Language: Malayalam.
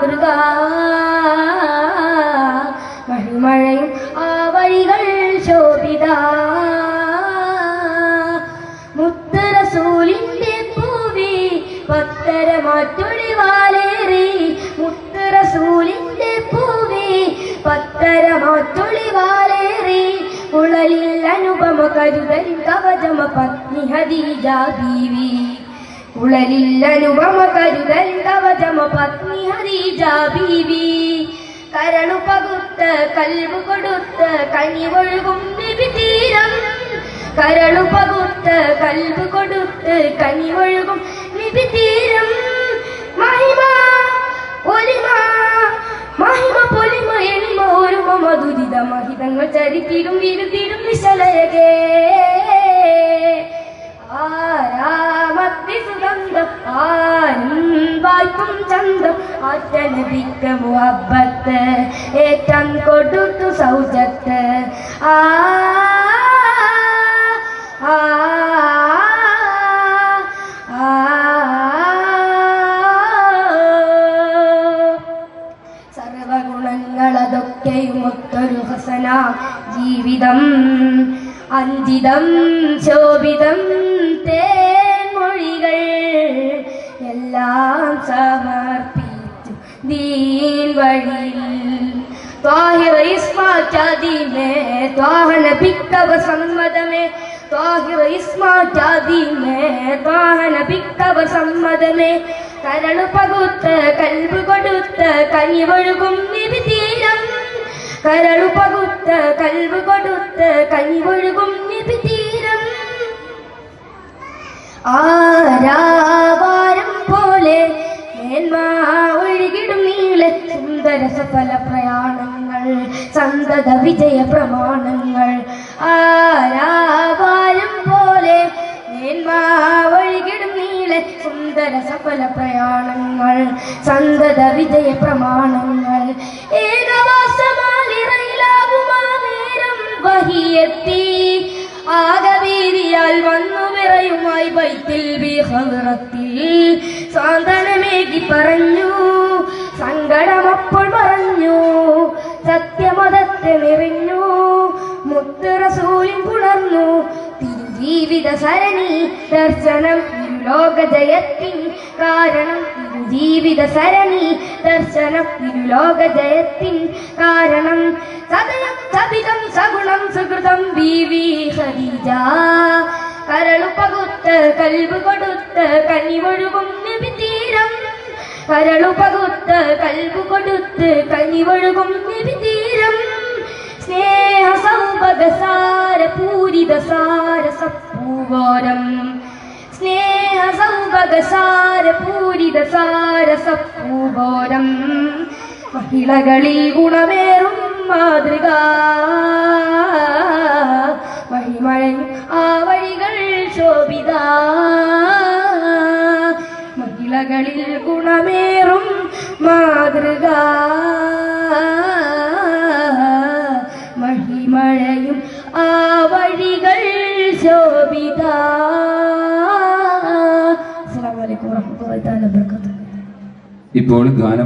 മാതൃക മഹിമഴയും ആ വഴികൾ ശോഭിത മുത്ത് റസൂലിന്റെ പൂവി പത്തര മാറ്റൊളിവാലേറി മുത്ത് റസൂലിന്റെ പൂവി പത്തര മാറ്റൊളിവാലേറി ഉളലിൽ അനുപമ കരുതൽ കവചമ പത്നി ഖദീജ ബീവി ഉളലിൽ അനുപമ കരുതൽ കവചമ പത്നി ഖദീജ ബീവി കരളു പകുത്ത് കൽബ് കൊടുത്ത് കനിവൊഴുകും നബി തീരം കരളു പകുത്ത് കൽബ് കൊടുത്ത് കനിവൊഴുകും നബി തീരം മഹിമ ഒലിമ മഹിമ പൊലിമ എളിമ ഒരുമ മധുരിത മഹിതങ്ങൾ ചരിത്തിടും വിരുത്തിടും വിശലയകേ ആരാമത്തി സുഗന്ധം ആരും വായ്പും ചന്തം ആറ്റലഭിക്ക മുഹബത്ത് ഏറ്റം കൊടുത്തു സൗജത്ത് ആ സർവഗുണങ്ങളതൊക്കെയുമൊത്തൊരു ഹസന ജീവിതം അഞ്ചിതം ശോഭിതം തേൻമൊഴികൾ എല്ലാം സമർപ്പിച്ചു ദീൻ വഴിയിൽ ത്വാഹിറ ഇസ്മാതി മേ ത്വാഹന പിക്കവ സമ്മതമേ ത്വാഹിറ ഇസ്മാതി മേ ത്വാഹന പിക്കവ സമ്മതമേ കരളു പകുത്ത് കൽബ് കൊടുത്ത് കനിവൊഴുകും നബി തീരം കരളു പകുത്ത് കൽബ് കൊടുത്ത് കനിവൊഴുകും നബി തീരം ആരാവാരം പോലെ മേന്മാ ഒഴുകിടും നീളെ സുന്ദര സഫല പ്രയാണങ്ങൾ സന്തത വിജയ പ്രമാണങ്ങൾ ആരാവാരം പോലെ മേന്മാ ഒഴുകിടും നീളെ സുന്ദര സഫല പ്രയാണങ്ങൾ സന്തത വിജയ പ്രമാണങ്ങൾ ഏകവാസമാലിറയിലാകുമാ നേരം വഹിയെത്തി ആകവീതിയാൽ വന്നു വിറയുമായി ബൈത്തിൽ ബിഹറത്തിൽ സാന്ത്വനമേകി പറഞ്ഞു സങ്കടമപ്പോൾ പറഞ്ഞു സത്യമതത്തെ നിറഞ്ഞു മുത്ത് റസൂലിൻ പുണർന്നു തിരുജീവിത സരണി ദർശനം തിരുലോക ജയത്തിൻ കാരണം തിരുജീവിത സരണി ദർശനം തിരുലോക ജയത്തിൻ കാരണം സദയം സബിതം സഗുണം സുഹൃതം ബീവി ഖദീജ കരളു പകുത്ത് കൽബ് കൊടുത്ത് കനിവൊഴുകും നബി തീരം കരളു പകുത്ത് കൽബ് കൊടുത്ത് കനിവൊഴുകും നബി തീരം സ്നേഹ സൗഭഗസാര പൂരിത സാരസപ്പൂവോരം സ്നേഹ സൗഭഗസാര പൂരിത സാരസപ്പൂവോരം മഹിളകളിൽ ഗുണമേറും മാതൃക മഹിമഴയും ആ വഴികൾ ശോഭിത മഹിളകളിൽ ഗുണമേറും മാതൃക മഹിമഴയും ആ വഴികൾ ശോഭിത. അസ്സലാമു അലൈക്കും വറഹ്മത്തുള്ളാഹി തആല വബറകാതുഹു. ഇപ്പോൾ ഗാനം